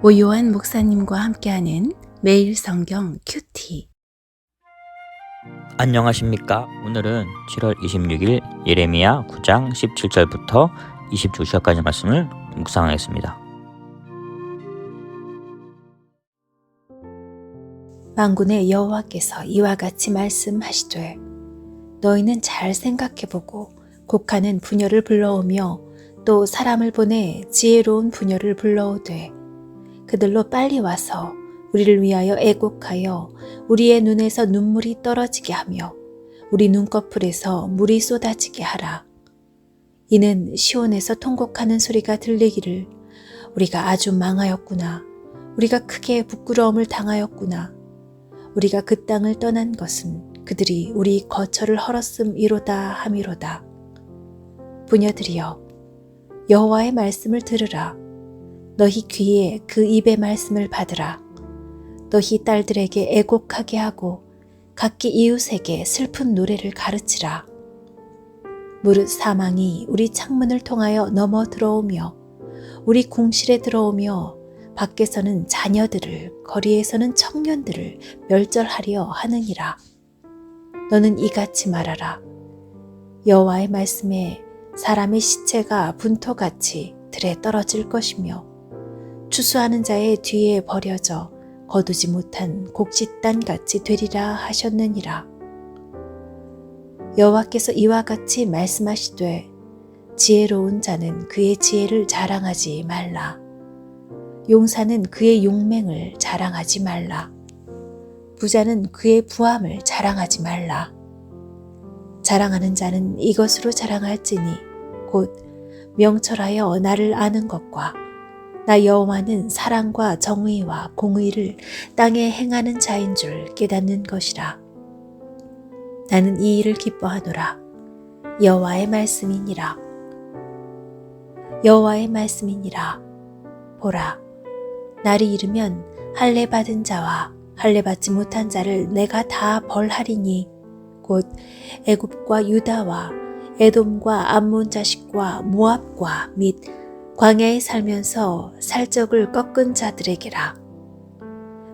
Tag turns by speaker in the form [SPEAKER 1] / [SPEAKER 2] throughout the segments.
[SPEAKER 1] 오요한 목사님과 함께하는 매일 성경 큐티.
[SPEAKER 2] 안녕하십니까. 오늘은 7월 26일 예레미야 9장 17절부터 22절까지 말씀을 묵상하겠습니다.
[SPEAKER 1] 만군의 여호와께서 이와 같이 말씀하시되 너희는 잘 생각해보고 곡하는 부녀를 불러오며 또 사람을 보내 지혜로운 부녀를 불러오되 그들로 빨리 와서 우리를 위하여 애곡하여 우리의 눈에서 눈물이 떨어지게 하며 우리 눈꺼풀에서 물이 쏟아지게 하라. 이는 시온에서 통곡하는 소리가 들리기를 우리가 아주 망하였구나. 우리가 크게 부끄러움을 당하였구나. 우리가 그 땅을 떠난 것은 그들이 우리 거처를 헐었음이로다 함이로다. 부녀들이여 여호와의 말씀을 들으라. 너희 귀에 그 입의 말씀을 받으라. 너희 딸들에게 애곡하게 하고 각기 이웃에게 슬픈 노래를 가르치라. 무릇 사망이 우리 창문을 통하여 넘어 들어오며 우리 궁실에 들어오며 밖에서는 자녀들을 거리에서는 청년들을 멸절하려 하느니라. 너는 이같이 말하라. 여호와의 말씀에 사람의 시체가 분토같이 들에 떨어질 것이며 추수하는 자의 뒤에 버려져 거두지 못한 곡식단같이 되리라 하셨느니라. 여호와께서 이와 같이 말씀하시되 지혜로운 자는 그의 지혜를 자랑하지 말라. 용사는 그의 용맹을 자랑하지 말라. 부자는 그의 부함을 자랑하지 말라. 자랑하는 자는 이것으로 자랑할지니 곧 명철하여 나를 아는 것과 나 여호와는 사랑과 정의와 공의를 땅에 행하는 자인 줄 깨닫는 것이라. 나는 이 일을 기뻐하노라. 여호와의 말씀이니라. 여호와의 말씀이니라. 보라, 날이 이르면 할례 받은 자와 할례 받지 못한 자를 내가 다 벌하리니 곧 애굽과 유다와 에돔과 암몬 자식과 모압과 및 광야에 살면서 살적을 꺾은 자들에게라.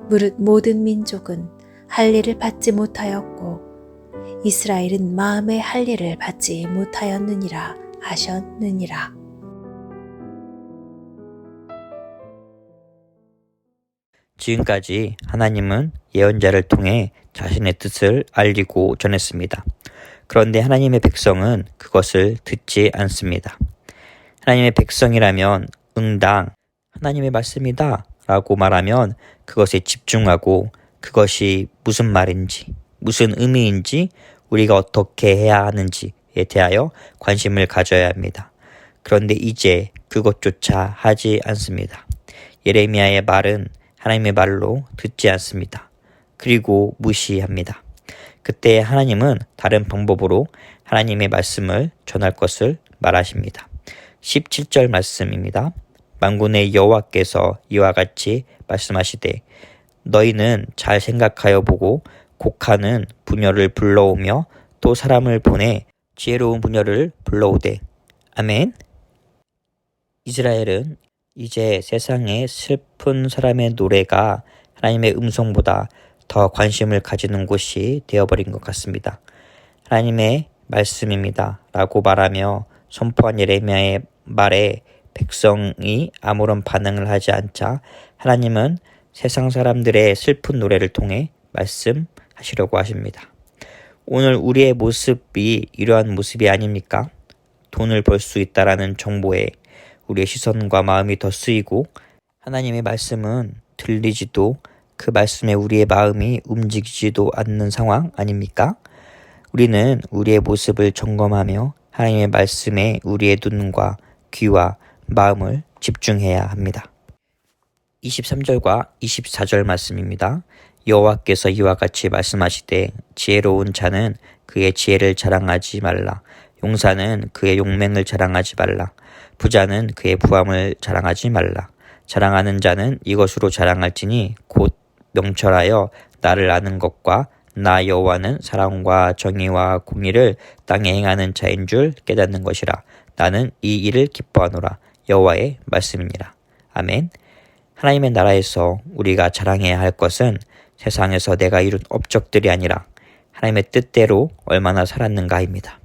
[SPEAKER 1] 무릇 모든 민족은 할례를 받지 못하였고 이스라엘은 마음의 할례를 받지 못하였느니라 하셨느니라.
[SPEAKER 2] 지금까지 하나님은 예언자를 통해 자신의 뜻을 알리고 전했습니다. 그런데 하나님의 백성은 그것을 듣지 않습니다. 하나님의 백성이라면 응당 하나님의 말씀이다 라고 말하면 그것에 집중하고 그것이 무슨 말인지 무슨 의미인지 우리가 어떻게 해야 하는지에 대하여 관심을 가져야 합니다. 그런데 이제 그것조차 하지 않습니다. 예레미야의 말은 하나님의 말로 듣지 않습니다. 그리고 무시합니다. 그때 하나님은 다른 방법으로 하나님의 말씀을 전할 것을 말하십니다. 17절 말씀입니다. 만군의 여호와께서 이와 같이 말씀하시되 너희는 잘 생각하여 보고 곡하는 부녀를 불러오며 또 사람을 보내 지혜로운 부녀를 불러오되. 아멘. 이스라엘은 이제 세상에 슬픈 사람의 노래가 하나님의 음성보다 더 관심을 가지는 곳이 되어버린 것 같습니다. 하나님의 말씀입니다 라고 말하며 선포한 예레미야의 말에 백성이 아무런 반응을 하지 않자 하나님은 세상 사람들의 슬픈 노래를 통해 말씀하시려고 하십니다. 오늘 우리의 모습이 이러한 모습이 아닙니까? 돈을 벌 수 있다라는 정보에 우리의 시선과 마음이 더 쓰이고 하나님의 말씀은 들리지도 그 말씀에 우리의 마음이 움직이지도 않는 상황 아닙니까? 우리는 우리의 모습을 점검하며 하나님의 말씀에 우리의 눈과 귀와 마음을 집중해야 합니다. 23절과 24절 말씀입니다. 여호와께서 이와 같이 말씀하시되 지혜로운 자는 그의 지혜를 자랑하지 말라. 용사는 그의 용맹을 자랑하지 말라. 부자는 그의 부함을 자랑하지 말라. 자랑하는 자는 이것으로 자랑할지니 곧 명철하여 나를 아는 것과 나 여호와는 사랑과 정의와 공의를 땅에 행하는 자인 줄 깨닫는 것이라. 나는 이 일을 기뻐하노라. 여호와의 말씀이니라. 아멘. 하나님의 나라에서 우리가 자랑해야 할 것은 세상에서 내가 이룬 업적들이 아니라 하나님의 뜻대로 얼마나 살았는가입니다.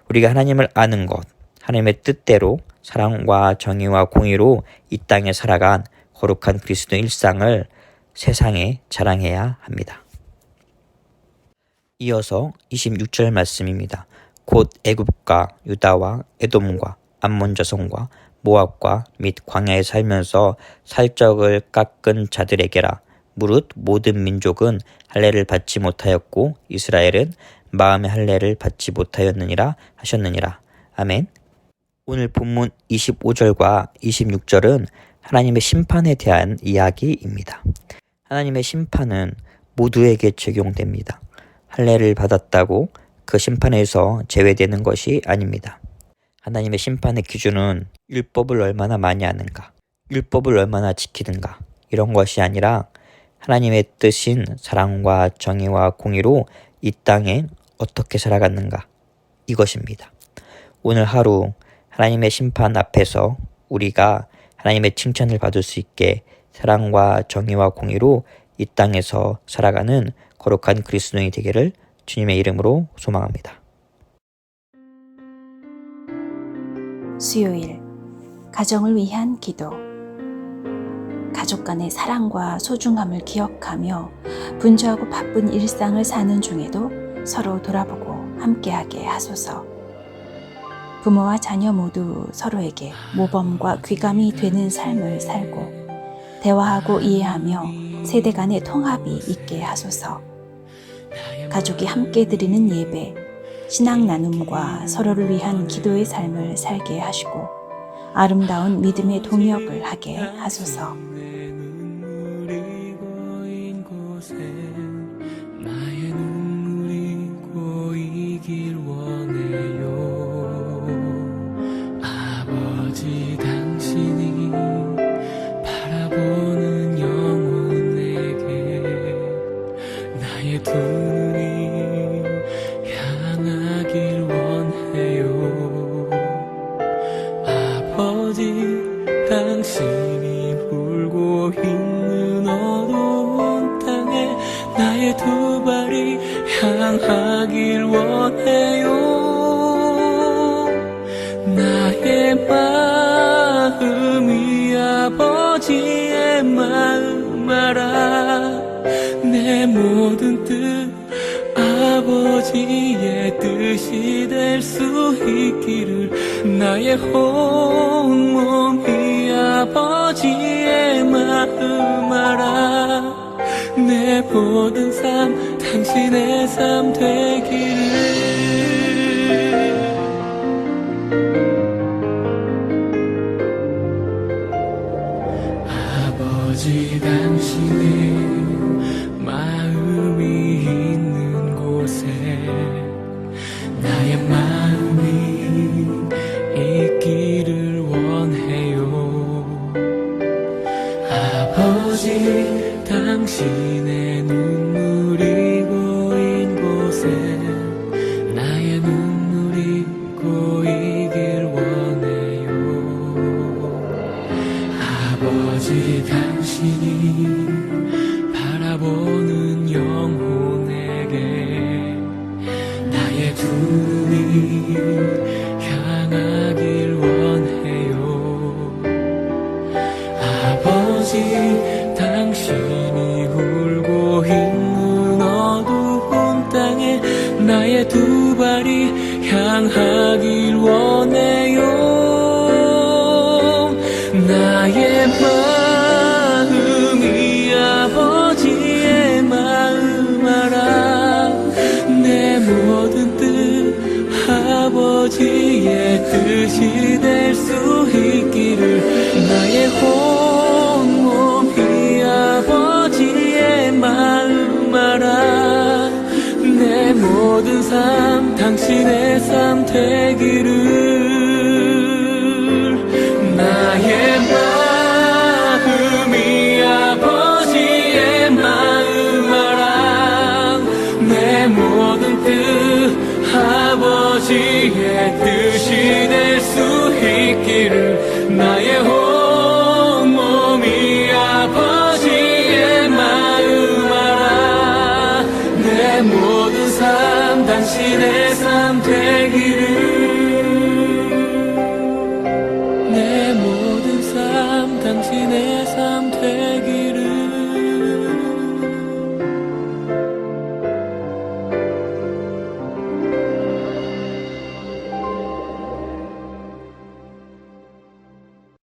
[SPEAKER 2] 우리가 하나님을 아는 것, 하나님의 뜻대로 사랑과 정의와 공의로 이 땅에 살아간 거룩한 그리스도 일상을 세상에 자랑해야 합니다. 이어서 26절 말씀입니다. 곧 애굽과 유다와 에돔과 암몬 자손과 모압과 및 광야에 살면서 살적을 깎은 자들에게라. 무릇 모든 민족은 할례를 받지 못하였고 이스라엘은 마음의 할례를 받지 못하였느니라 하셨느니라. 아멘. 오늘 본문 25절과 26절은 하나님의 심판에 대한 이야기입니다. 하나님의 심판은 모두에게 적용됩니다. 할례를 받았다고 그 심판에서 제외되는 것이 아닙니다. 하나님의 심판의 기준은 율법을 얼마나 많이 아는가, 율법을 얼마나 지키는가 이런 것이 아니라 하나님의 뜻인 사랑과 정의와 공의로 이 땅에 어떻게 살아갔는가 이것입니다. 오늘 하루 하나님의 심판 앞에서 우리가 하나님의 칭찬을 받을 수 있게 사랑과 정의와 공의로 이 땅에서 살아가는 거룩한 그리스도인이 되기를 주님의 이름으로 소망합니다.
[SPEAKER 1] 수요일 가정을 위한 기도. 가족 간의 사랑과 소중함을 기억하며 분주하고 바쁜 일상을 사는 중에도 서로 돌아보고 함께하게 하소서. 부모와 자녀 모두 서로에게 모범과 귀감이 되는 삶을 살고 대화하고 이해하며 세대 간의 통합이 있게 하소서. 가족이 함께 드리는 예배, 신앙 나눔과 서로를 위한 기도의 삶을 살게 하시고 아름다운 믿음의 동역을 하게 하소서.
[SPEAKER 3] 나의 눈물이 고이길 원해요. 아버지 당신이 바라보는 영혼에게 나의 두 눈이 향하길 원해요. 아버지 당신이 울고 있는 어두운 땅에 나의 두 발이 향하길 원해요. 나의 마음이 아버지의 마음 알아. 내 모든 뜻 아버지의 뜻이 될 수 있기를. 나의 온몸이 아버지의 마음 알아. 내 모든 삶 당신의 삶 되기를. 아버지 당신의 마음이 있는 곳에 나의 마음이 있기를 원해요. 아버지 당신의 눈물이 고인 곳에 나의 눈물이 고이길 원해요. 아버지 당신이 바라보는 영혼에게 나의 두 눈이 향하길 원해요. 아버지 당신이 울고 있는 어두운 땅에 나의 두 발이 향하길 원해요. 나의 마음이 아버지의 마음 알아. 내 모든 뜻 아버지의 뜻이 될 수 있기를. 나의 온몸이 아버지의 마음 알아. 내 모든 삶 당신의 삶 되기를. 나의 마음이 아버지의 마음 알아. 내 모든 뜻 아버지의 뜻이 될 수 있기를. 나의 온몸이 당신의 삶 되기를